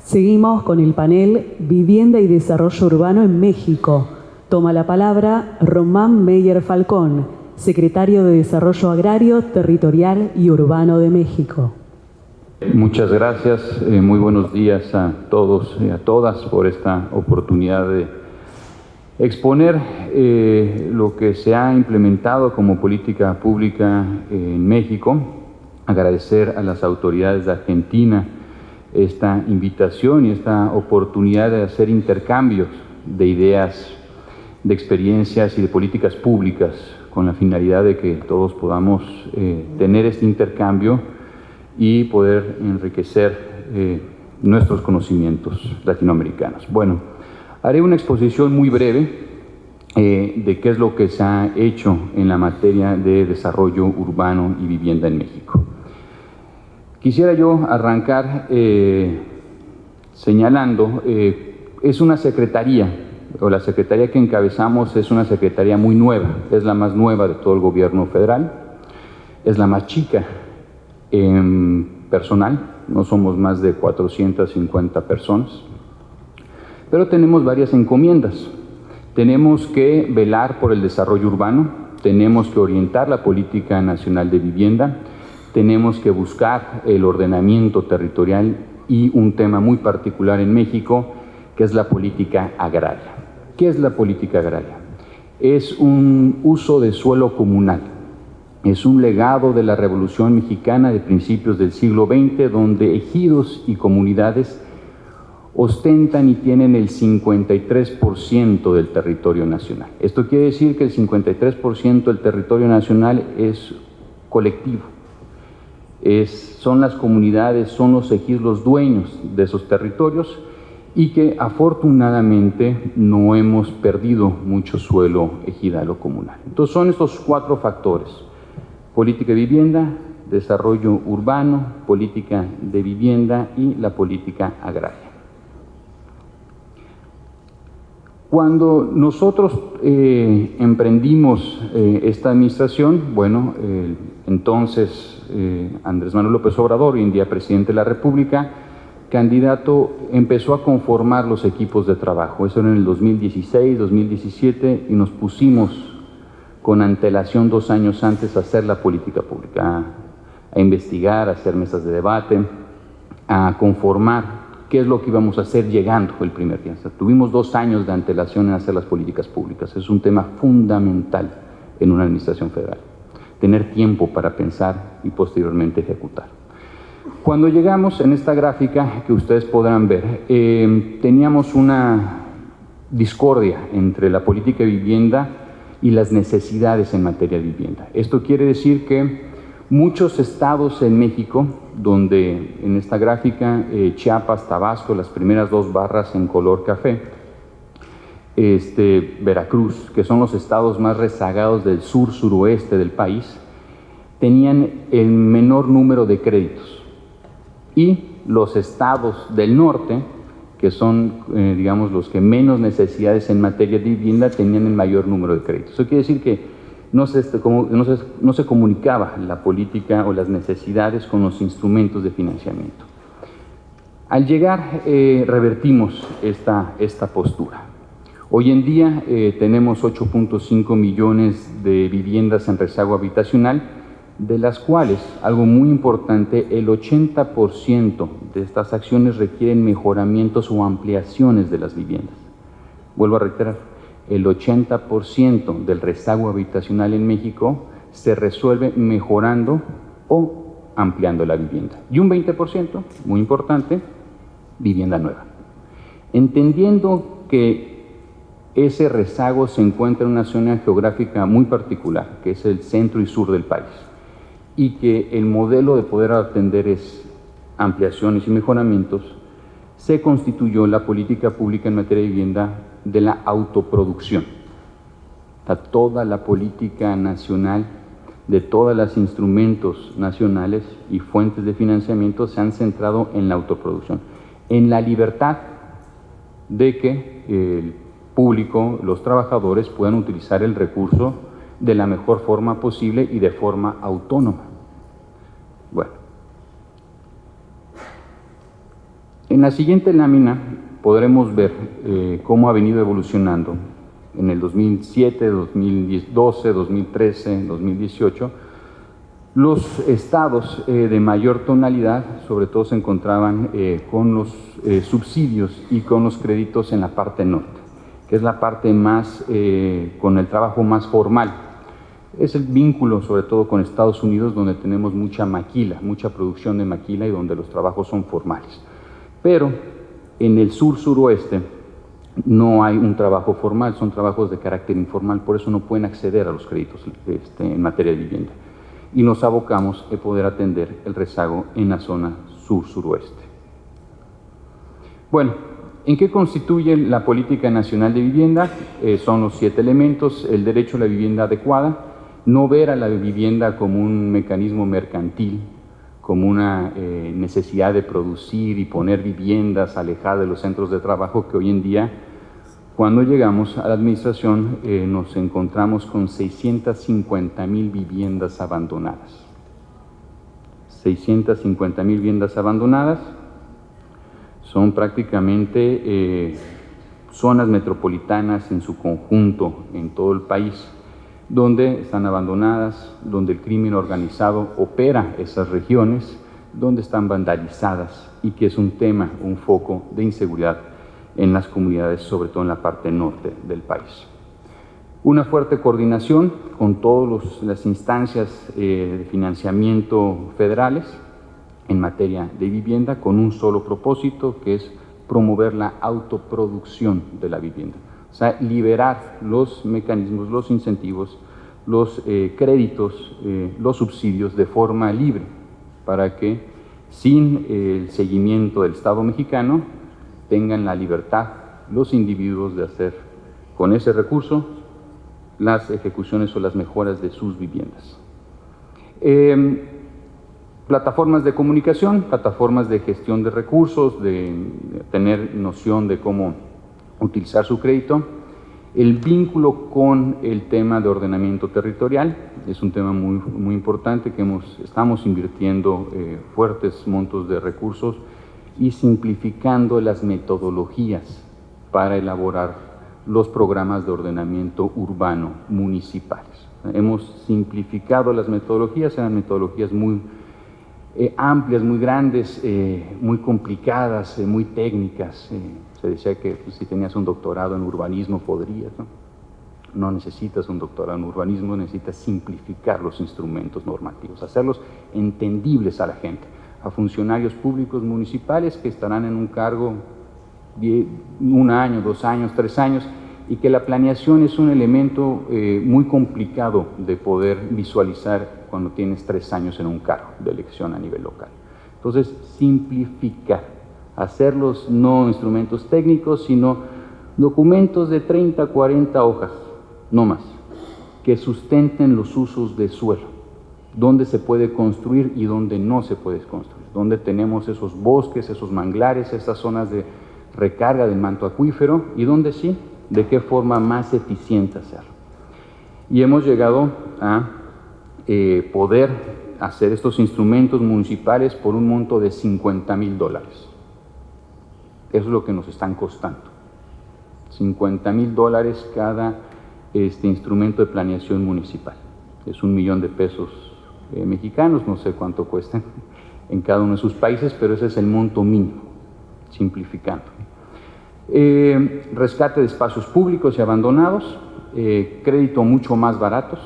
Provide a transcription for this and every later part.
Seguimos con el panel Vivienda y Desarrollo Urbano en México. Toma la palabra Román Meyer Falcón, secretario de Desarrollo Agrario, Territorial y Urbano de México. Muchas gracias, muy buenos días a todos y a todas por esta oportunidad de exponer lo que se ha implementado como política pública en México. Agradecer a las autoridades de Argentina esta invitación y esta oportunidad de hacer intercambios de ideas, de experiencias y de políticas públicas con la finalidad de que todos podamos tener este intercambio y poder enriquecer nuestros conocimientos latinoamericanos. Bueno, haré una exposición muy breve de qué es lo que se ha hecho en la materia de desarrollo urbano y vivienda en México. Quisiera yo arrancar señalando, es una secretaría, o la secretaría que encabezamos es una secretaría muy nueva, es la más nueva de todo el gobierno federal, es la más chica en personal, no somos más de 450 personas, pero tenemos varias encomiendas. Tenemos que velar por el desarrollo urbano, tenemos que orientar la política nacional de vivienda, tenemos que buscar el ordenamiento territorial y un tema muy particular en México, que es la política agraria. ¿Qué es la política agraria? Es un uso de suelo comunal. Es un legado de la Revolución Mexicana de principios del siglo XX, donde ejidos y comunidades ostentan y tienen el 53% del territorio nacional. Esto quiere decir que el 53% del territorio nacional es colectivo. Son las comunidades, son los ejidos los dueños de esos territorios y que afortunadamente no hemos perdido mucho suelo ejidal o comunal. Entonces son estos cuatro factores: política de vivienda, desarrollo urbano, política de vivienda y la política agraria. Cuando nosotros emprendimos esta administración, bueno, entonces Andrés Manuel López Obrador, hoy en día presidente de la República, candidato, empezó a conformar los equipos de trabajo. Eso era en el 2016, 2017, y nos pusimos con antelación 2 años antes a hacer la política pública, a investigar, a hacer mesas de debate, a conformar qué es lo que íbamos a hacer llegando el primer día. O sea, tuvimos 2 años de antelación en hacer las políticas públicas. Es un tema fundamental en una administración federal, tener tiempo para pensar y posteriormente ejecutar. Cuando llegamos, en esta gráfica que ustedes podrán ver, teníamos una discordia entre la política de vivienda y las necesidades en materia de vivienda. Esto quiere decir que muchos estados en México, donde en esta gráfica Chiapas, Tabasco, las primeras 2 barras en color café, Veracruz, que son los estados más rezagados del sur-suroeste del país, tenían el menor número de créditos. Y los estados del norte, que son, digamos, los que menos necesidades en materia de vivienda, tenían el mayor número de créditos. Eso quiere decir que no se comunicaba la política o las necesidades con los instrumentos de financiamiento. Al llegar, revertimos esta postura. Hoy en día tenemos 8.5 millones de viviendas en rezago habitacional, de las cuales, algo muy importante, el 80% de estas acciones requieren mejoramientos o ampliaciones de las viviendas. Vuelvo a reiterar, el 80% del rezago habitacional en México se resuelve mejorando o ampliando la vivienda. Y un 20%, muy importante, vivienda nueva. Entendiendo que ese rezago se encuentra en una zona geográfica muy particular, que es el centro y sur del país, y que el modelo de poder atender es ampliaciones y mejoramientos, se constituyó la política pública en materia de vivienda de la autoproducción. Toda la política nacional, de todos los instrumentos nacionales y fuentes de financiamiento se han centrado en la autoproducción, en la libertad de que el público, los trabajadores puedan utilizar el recurso de la mejor forma posible y de forma autónoma. Bueno, En la siguiente lámina podremos ver cómo ha venido evolucionando en el 2007, 2012, 2013, 2018. Los estados de mayor tonalidad, sobre todo, se encontraban con los subsidios y con los créditos en la parte norte, que es la parte más, con el trabajo más formal. Es el vínculo, sobre todo, con Estados Unidos, donde tenemos mucha maquila, mucha producción de maquila y donde los trabajos son formales. Pero en el sur-suroeste no hay un trabajo formal, son trabajos de carácter informal, por eso no pueden acceder a los créditos en materia de vivienda. Y nos abocamos a poder atender el rezago en la zona sur-suroeste. Bueno, ¿en qué constituye la Política Nacional de Vivienda? Son los 7 elementos: el derecho a la vivienda adecuada, no ver a la vivienda como un mecanismo mercantil, como una necesidad de producir y poner viviendas alejadas de los centros de trabajo, que hoy en día, cuando llegamos a la administración, nos encontramos con 650,000 viviendas abandonadas. 650,000 viviendas abandonadas son prácticamente zonas metropolitanas en su conjunto, en todo el país, donde están abandonadas, donde el crimen organizado opera esas regiones, donde están vandalizadas y que es un tema, un foco de inseguridad en las comunidades, sobre todo en la parte norte del país. Una fuerte coordinación con todas las instancias de financiamiento federales en materia de vivienda, con un solo propósito, que es promover la autoproducción de la vivienda. O sea, liberar los mecanismos, los incentivos, los créditos, los subsidios de forma libre, para que sin el seguimiento del Estado mexicano tengan la libertad los individuos de hacer con ese recurso las ejecuciones o las mejoras de sus viviendas. Plataformas de comunicación, plataformas de gestión de recursos, de tener noción de cómo utilizar su crédito. El vínculo con el tema de ordenamiento territorial es un tema muy importante que estamos invirtiendo fuertes montos de recursos y simplificando las metodologías para elaborar los programas de ordenamiento urbano municipales. Hemos simplificado las metodologías, eran metodologías muy amplias, muy grandes, muy complicadas, muy técnicas. Se decía que pues, si tenías un doctorado en urbanismo podrías, ¿no? No necesitas un doctorado en urbanismo, necesitas simplificar los instrumentos normativos, hacerlos entendibles a la gente, a funcionarios públicos municipales que estarán en un cargo de 1 año, 2 años, 3 años, y que la planeación es un elemento muy complicado de poder visualizar cuando tienes 3 años en un cargo de elección a nivel local. Entonces, simplificar, hacerlos no instrumentos técnicos, sino documentos de 30, 40 hojas, no más, que sustenten los usos de suelo, dónde se puede construir y dónde no se puede construir, dónde tenemos esos bosques, esos manglares, esas zonas de recarga del manto acuífero y dónde sí, de qué forma más eficiente hacerlo. Y hemos llegado a poder hacer estos instrumentos municipales por un monto de $50,000. Eso es lo que nos están costando. $50,000 cada instrumento de planeación municipal. Es $1 millón de pesos mexicanos, no sé cuánto cuestan en cada uno de sus países, pero ese es el monto mínimo, simplificando. Rescate de espacios públicos y abandonados, crédito mucho más baratos,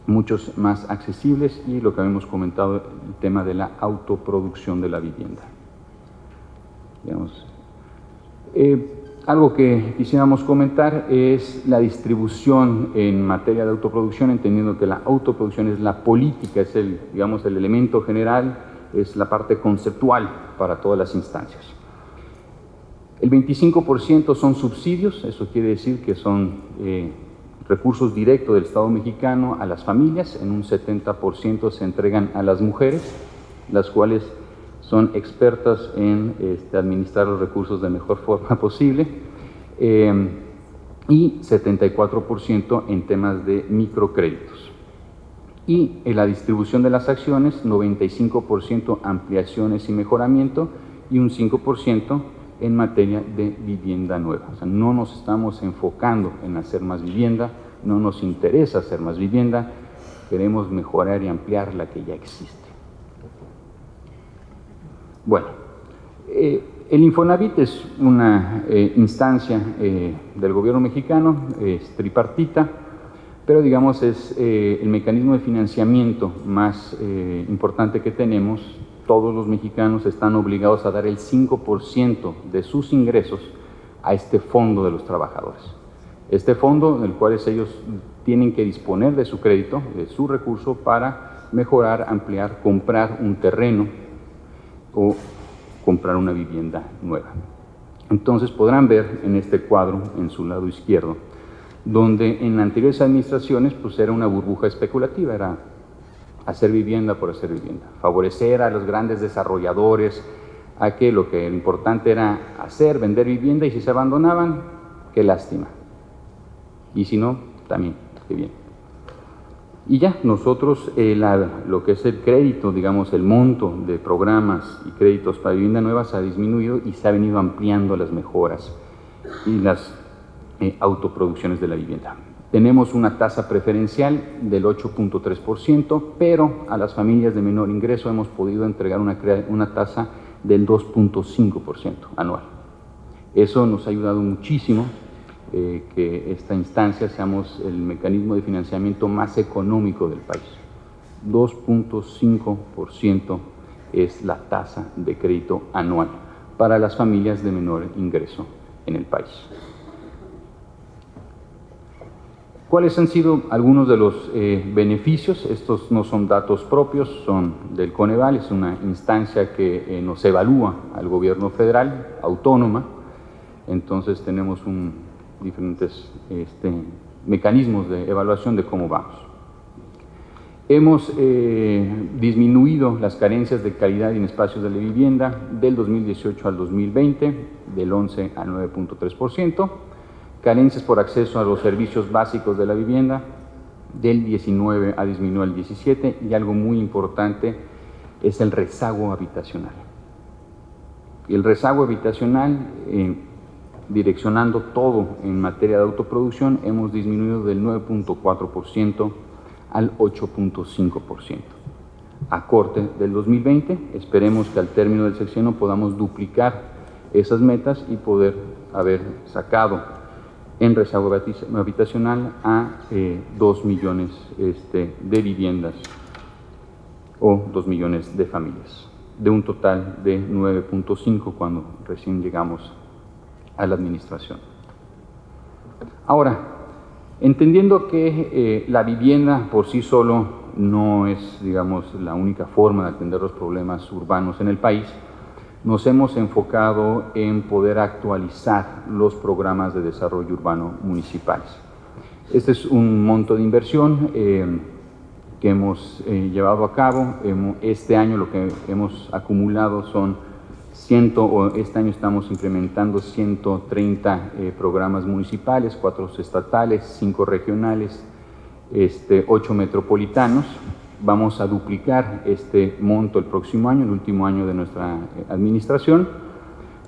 muchos más accesibles y lo que habíamos comentado, el tema de la autoproducción de la vivienda. Digamos, algo que quisiéramos comentar es la distribución en materia de autoproducción, entendiendo que la autoproducción es la política, es el elemento general, es la parte conceptual para todas las instancias. El 25% son subsidios, eso quiere decir que son recursos directos del Estado mexicano a las familias, en un 70% se entregan a las mujeres, las cuales son expertas en administrar los recursos de mejor forma posible, y 74% en temas de microcréditos. Y en la distribución de las acciones, 95% ampliaciones y mejoramiento, y un 5% en materia de vivienda nueva. O sea, no nos estamos enfocando en hacer más vivienda, no nos interesa hacer más vivienda, queremos mejorar y ampliar la que ya existe. Bueno, el Infonavit es una instancia del gobierno mexicano, es tripartita, pero digamos es el mecanismo de financiamiento más importante que tenemos. Todos los mexicanos están obligados a dar el 5% de sus ingresos a este fondo de los trabajadores. Este fondo, en el cual ellos tienen que disponer de su crédito, de su recurso, para mejorar, ampliar, comprar un terreno o comprar una vivienda nueva. Entonces podrán ver en este cuadro, en su lado izquierdo, donde en anteriores administraciones pues era una burbuja especulativa, era hacer vivienda por hacer vivienda, favorecer a los grandes desarrolladores, a que lo que era importante era hacer, vender vivienda, y si se abandonaban, qué lástima, y si no, también, qué bien. Y ya, nosotros lo que es el crédito, digamos, el monto de programas y créditos para vivienda nueva se ha disminuido y se ha venido ampliando las mejoras y las autoproducciones de la vivienda. Tenemos una tasa preferencial del 8.3%, pero a las familias de menor ingreso hemos podido entregar una tasa del 2.5% anual. Eso nos ha ayudado muchísimo que esta instancia seamos el mecanismo de financiamiento más económico del país. 2.5% es la tasa de crédito anual para las familias de menor ingreso en el país. ¿Cuáles han sido algunos de los beneficios? Estos no son datos propios, son del Coneval, es una instancia que nos evalúa al gobierno federal, autónoma. Entonces tenemos diferentes mecanismos de evaluación de cómo vamos. Hemos disminuido las carencias de calidad en espacios de la vivienda del 2018 al 2020, del 11 al 9.3%. Carencias por acceso a los servicios básicos de la vivienda, del 19 ha disminuido al 17, y algo muy importante es el rezago habitacional. El rezago habitacional, direccionando todo en materia de autoproducción, hemos disminuido del 9.4% al 8.5%. A corte del 2020, esperemos que al término del sexenio podamos duplicar esas metas y poder haber sacado en rezago habitacional a 2 millones de viviendas o 2 millones de familias, de un total de 9.5 cuando recién llegamos a la administración. Ahora, entendiendo que la vivienda por sí solo no es, digamos, la única forma de atender los problemas urbanos en el país, nos hemos enfocado en poder actualizar los programas de desarrollo urbano municipales. Este es un monto de inversión que hemos llevado a cabo. Este año lo que hemos acumulado son este año estamos implementando 130 programas municipales, 4 estatales, 5 regionales, 8 metropolitanos. Vamos a duplicar este monto el próximo año, el último año de nuestra administración,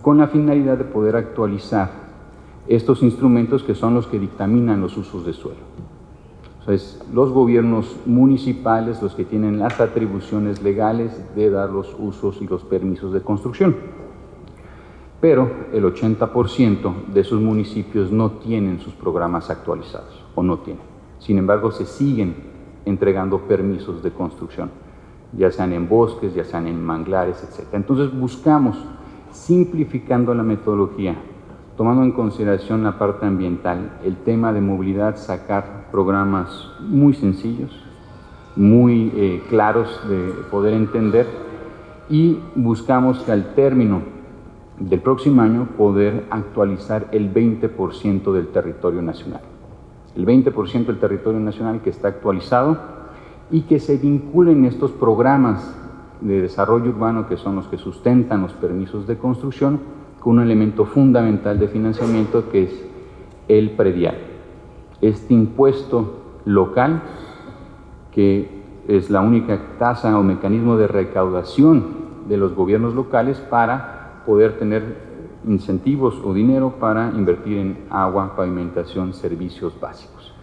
con la finalidad de poder actualizar estos instrumentos que son los que dictaminan los usos de suelo. O sea, es los gobiernos municipales los que tienen las atribuciones legales de dar los usos y los permisos de construcción. Pero el 80% de esos municipios no tienen sus programas actualizados, o no tienen. Sin embargo, se siguen entregando permisos de construcción, ya sean en bosques, ya sean en manglares, etc. Entonces buscamos, simplificando la metodología, tomando en consideración la parte ambiental, el tema de movilidad, sacar programas muy sencillos, muy claros de poder entender, y buscamos que al término del próximo año poder actualizar el 20% del territorio nacional. El 20% del territorio nacional que está actualizado y que se vinculen estos programas de desarrollo urbano, que son los que sustentan los permisos de construcción, con un elemento fundamental de financiamiento que es el predial. Este impuesto local, que es la única tasa o mecanismo de recaudación de los gobiernos locales para poder tener incentivos o dinero para invertir en agua, pavimentación, servicios básicos.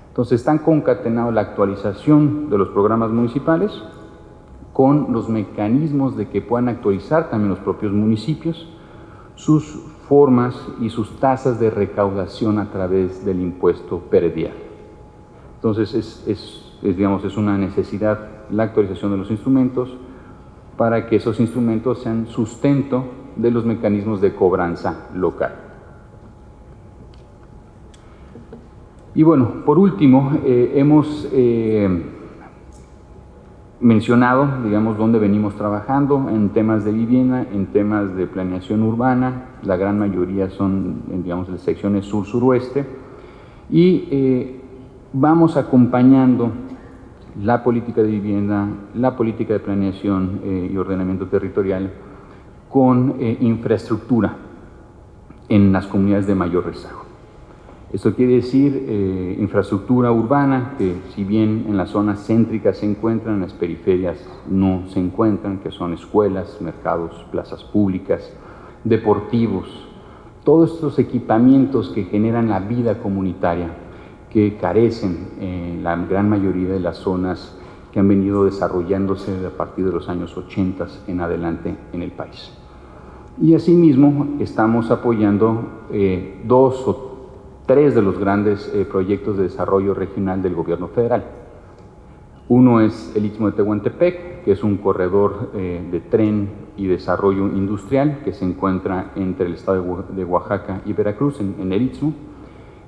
Entonces están concatenados la actualización de los programas municipales con los mecanismos de que puedan actualizar también los propios municipios sus formas y sus tasas de recaudación a través del impuesto predial. Entonces es una necesidad la actualización de los instrumentos para que esos instrumentos sean sustento de los mecanismos de cobranza local. Y bueno, por último, hemos mencionado, digamos, dónde venimos trabajando en temas de vivienda, en temas de planeación urbana. La gran mayoría son, digamos, de secciones sur-suroeste, y vamos acompañando la política de vivienda, la política de planeación y ordenamiento territorial con infraestructura en las comunidades de mayor rezago. Esto quiere decir infraestructura urbana, que si bien en las zonas céntricas se encuentran, en las periferias no se encuentran, que son escuelas, mercados, plazas públicas, deportivos, todos estos equipamientos que generan la vida comunitaria, que carecen en la gran mayoría de las zonas que han venido desarrollándose a partir de los años 80 en adelante en el país. Y asimismo estamos apoyando 2 o 3 de los grandes proyectos de desarrollo regional del gobierno federal. Uno es el Istmo de Tehuantepec, que es un corredor de tren y desarrollo industrial que se encuentra entre el estado de Oaxaca y Veracruz, en el Istmo.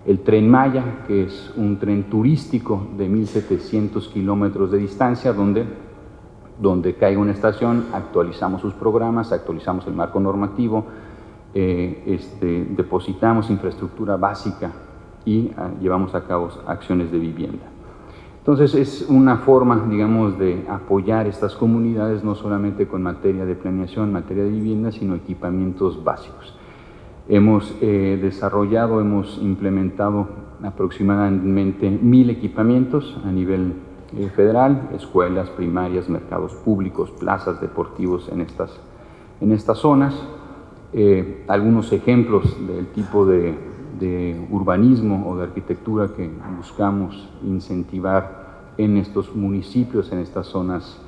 El Tren Maya, que es un tren turístico de 1,700 kilómetros de distancia, donde caiga una estación, actualizamos sus programas, actualizamos el marco normativo, depositamos infraestructura básica y llevamos a cabo acciones de vivienda. Entonces es una forma, digamos, de apoyar estas comunidades, no solamente con materia de planeación, materia de vivienda, sino equipamientos básicos. Hemos desarrollado, hemos implementado aproximadamente 1,000 equipamientos a nivel federal, escuelas primarias, mercados públicos, plazas, deportivos en estas zonas. Algunos ejemplos del tipo de urbanismo o de arquitectura que buscamos incentivar en estos municipios, en estas zonas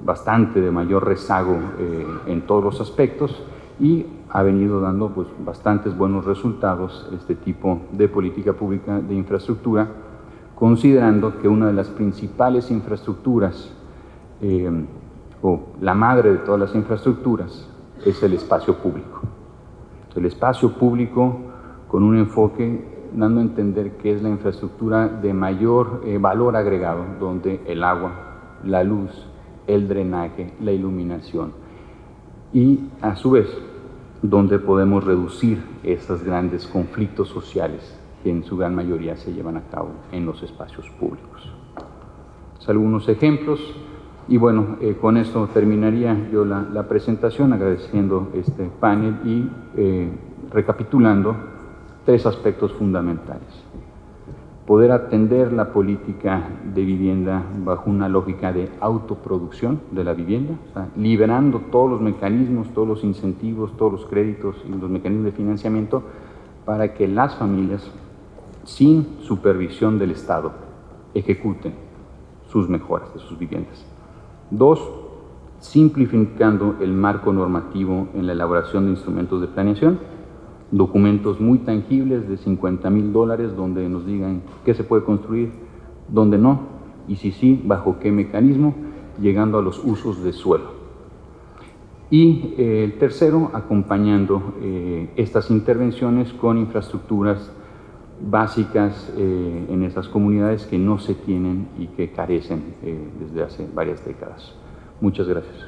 bastante de mayor rezago en todos los aspectos, y ha venido dando pues bastantes buenos resultados este tipo de política pública de infraestructura, considerando que una de las principales infraestructuras o la madre de todas las infraestructuras es el espacio público. El espacio público con un enfoque dando a entender que es la infraestructura de mayor valor agregado, donde el agua, la luz, el drenaje, la iluminación, y a su vez donde podemos reducir estos grandes conflictos sociales que en su gran mayoría se llevan a cabo en los espacios públicos. Algunos ejemplos. Y bueno, con esto terminaría yo la presentación, agradeciendo este panel y recapitulando 3 aspectos fundamentales. Poder atender la política de vivienda bajo una lógica de autoproducción de la vivienda, o sea, liberando todos los mecanismos, todos los incentivos, todos los créditos y los mecanismos de financiamiento para que las familias, sin supervisión del Estado, ejecuten sus mejoras de sus viviendas. 2, simplificando el marco normativo en la elaboración de instrumentos de planeación, documentos muy tangibles de $50,000 donde nos digan qué se puede construir, dónde no, y si sí, bajo qué mecanismo, llegando a los usos de suelo. Y el tercero, acompañando estas intervenciones con infraestructuras básicas en esas comunidades que no se tienen y que carecen desde hace varias décadas. Muchas gracias.